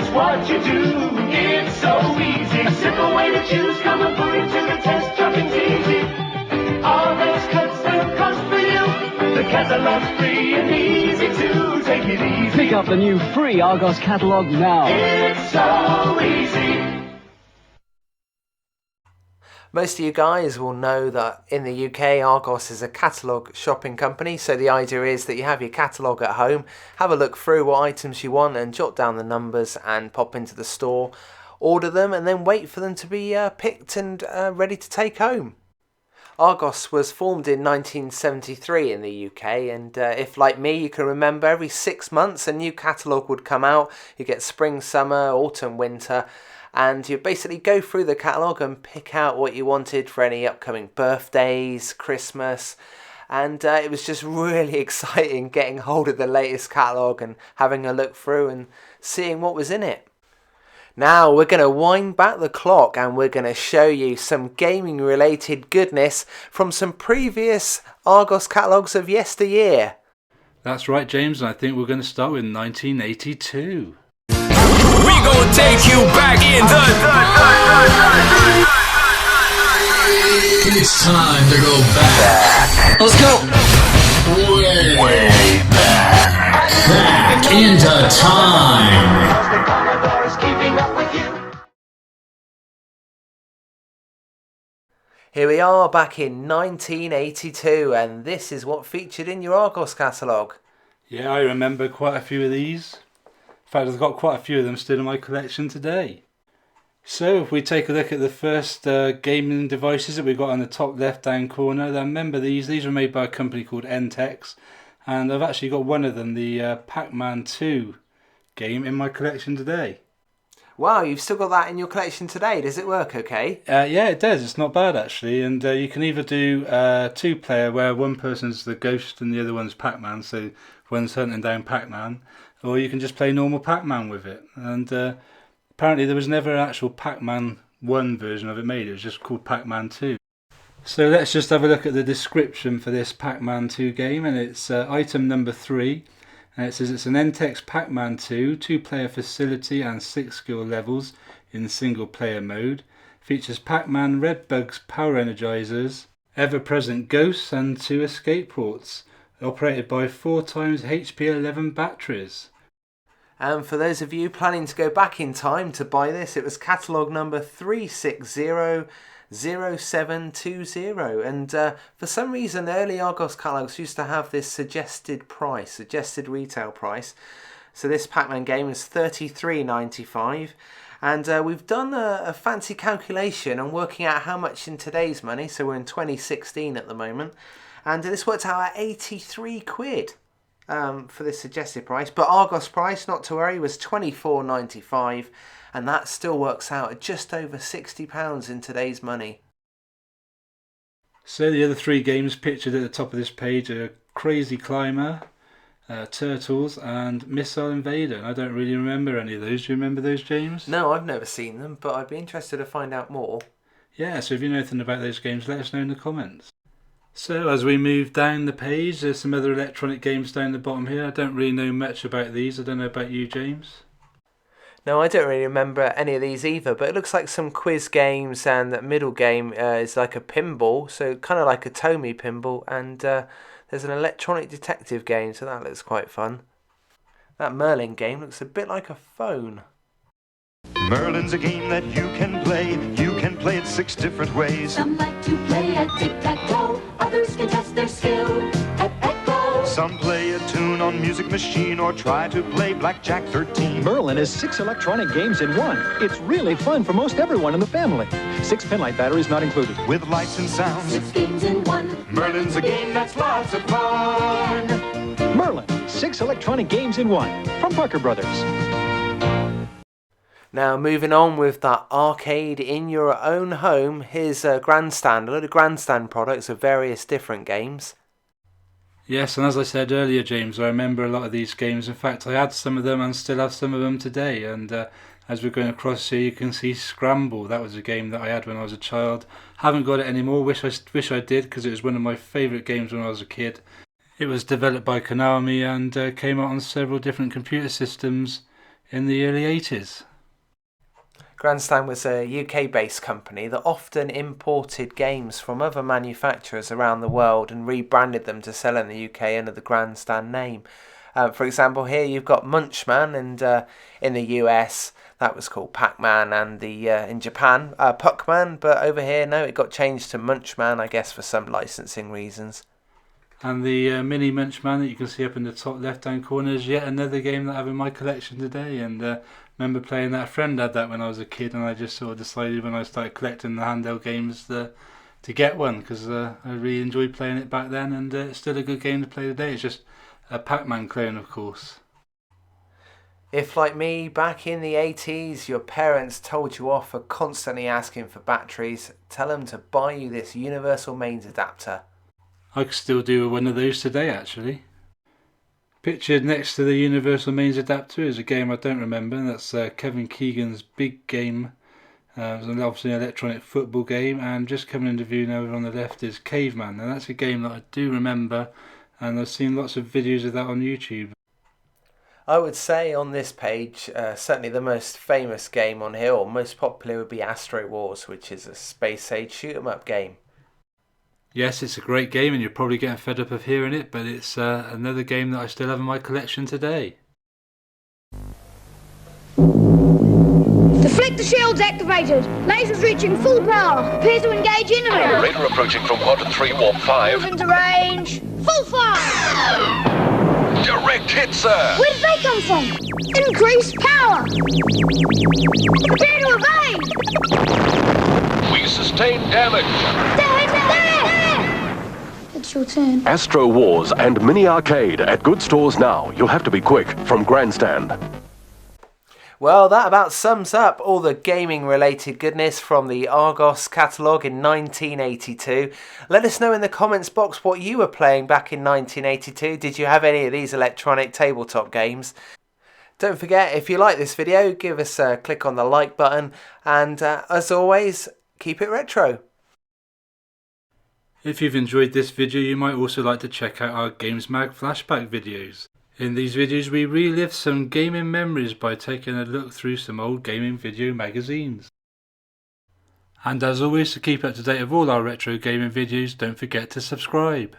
is what you do. It's so easy, simple way to choose. Come and put it to the test, shopping's easy. All those cuts will cost for you. The catalogue's free and easy to take it easy. Pick up the new free Argos Catalogue now. It's so easy. Most of you guys will know that in the UK, Argos is a catalogue shopping company. So the idea is that you have your catalogue at home, have a look through what items you want and jot down the numbers and pop into the store, order them and then wait for them to be picked and ready to take home. Argos was formed in 1973 in the UK, and if like me you can remember, every 6 months a new catalogue would come out. You get spring, summer, autumn, winter, and you basically go through the catalogue and pick out what you wanted for any upcoming birthdays, Christmas, and it was just really exciting getting hold of the latest catalogue and having a look through and seeing what was in it. Now we're going to wind back the clock and we're going to show you some gaming related goodness from some previous Argos catalogues of yesteryear. That's right, James, and I think we're going to start with 1982. We gon' take you back in the It's time to go back. Let's go. Way back. Back into time. Here we are back in 1982, and this is what featured in your Argos catalogue. Yeah, I remember quite a few of these. In fact, I've got quite a few of them still in my collection today. So if we take a look at the first gaming devices that we've got on the top left hand corner, then remember these were made by a company called Entex, and I've actually got one of them, the Pac-Man 2 game, in my collection today. Wow, you've still got that in your collection today. Does it work okay? Yeah, it does. It's not bad actually, and you can either do 2-player where one person's the ghost and the other one's Pac-Man, so one's hunting down Pac-Man, or you can just play normal Pac-Man with it. And apparently there was never an actual Pac-Man 1 version of it made, it was just called Pac-Man 2. So let's just have a look at the description for this Pac-Man 2 game, and it's item number 3. And it says it's an Entex Pac-Man 2, 2-player facility and 6 skill levels in single player mode. Features Pac-Man, Red Bug's power energizers, ever-present ghosts and 2 escape ports. Operated by 4x HP 11 batteries. And for those of you planning to go back in time to buy this, it was catalogue number 3600720, and for some reason early Argos catalogues used to have this suggested retail price. So this Pac-Man game is $33.95, and we've done a fancy calculation on working out how much in today's money, so we're in 2016 at the moment, and this worked out at 83 quid. For this suggested price, but Argos price, not to worry, was $24.95, and that still works out at just over £60 in today's money. So the other 3 games pictured at the top of this page are Crazy Climber, Turtles and Missile Invader. I don't really remember any of those. Do you remember those, James? No, I've never seen them, but I'd be interested to find out more. Yeah, so if you know anything about those games, let us know in the comments. So as we move down the page, there's some other electronic games down the bottom here. I don't really know much about these. I don't know about you, James. No, I don't really remember any of these either, but it looks like some quiz games, and that middle game is like a pinball, so kind of like a Tomy pinball, and there's an electronic detective game, so that looks quite fun. That Merlin game looks a bit like a phone. Merlin's a game that you can play. You can play it 6 different ways. Some like to play at tic-tac-toe. Others can test their skill at echo. Some play a tune on Music Machine or try to play Blackjack 13. Merlin is 6 electronic games in one. It's really fun for most everyone in the family. 6 pinlight batteries not included. With lights and sounds. 6 games in one. Merlin's a game that's lots of fun. Merlin, 6 electronic games in one. From Parker Brothers. Now moving on with that arcade in your own home, here's a Grandstand, a load of Grandstand products of various different games. Yes, and as I said earlier, James, I remember a lot of these games. In fact, I had some of them and still have some of them today. And as we're going across here, you can see Scramble. That was a game that I had when I was a child. Haven't got it anymore. Wish I did, because it was one of my favourite games when I was a kid. It was developed by Konami and came out on several different computer systems in the early 80s. Grandstand was a UK-based company that often imported games from other manufacturers around the world and rebranded them to sell in the UK under the Grandstand name. For example, here you've got Munchman, and in the US that was called Pac-Man, and in Japan Puckman, but over here no, it got changed to Munchman, I guess for some licensing reasons. And the mini Munchman that you can see up in the top left-hand corner is yet another game that I have in my collection today. And remember playing that. A friend had that when I was a kid, and I just sort of decided when I started collecting the handheld games to get one, because I really enjoyed playing it back then, and it's still a good game to play today. It's just a Pac-Man clone, of course. If, like me, back in the 80s, your parents told you off for constantly asking for batteries, tell them to buy you this universal mains adapter. I could still do one of those today, actually. Pictured next to the universal mains adapter is a game I don't remember, and that's Kevin Keegan's Big Game. It's obviously an electronic football game, and just coming into view now on the left is Caveman, and that's a game that I do remember, and I've seen lots of videos of that on YouTube. I would say on this page, certainly the most famous game on here, or most popular, would be Astro Wars, which is a space-age shoot-'em-up game. Yes, it's a great game, and you're probably getting fed up of hearing it, but it's another game that I still have in my collection today. Deflect the shields activated. Lasers reaching full power. Prepare to engage enemy. Radar approaching from quadrant 3, warp 5. Move into range. Full fire. Direct hit, sir. Where did they come from? Increased power. Prepare to evade. We sustain damage. There. It's your turn. Astro Wars and Mini Arcade at good stores now. You'll have to be quick. From Grandstand. Well, that about sums up all the gaming-related goodness from the Argos Catalogue in 1982. Let us know in the comments box what you were playing back in 1982. Did you have any of these electronic tabletop games? Don't forget, if you like this video, give us a click on the like button, and as always, keep it retro. If you've enjoyed this video, you might also like to check out our Games Mag Flashback videos. In these videos we relive some gaming memories by taking a look through some old gaming video magazines. And as always, to keep up to date with all our retro gaming videos, don't forget to subscribe.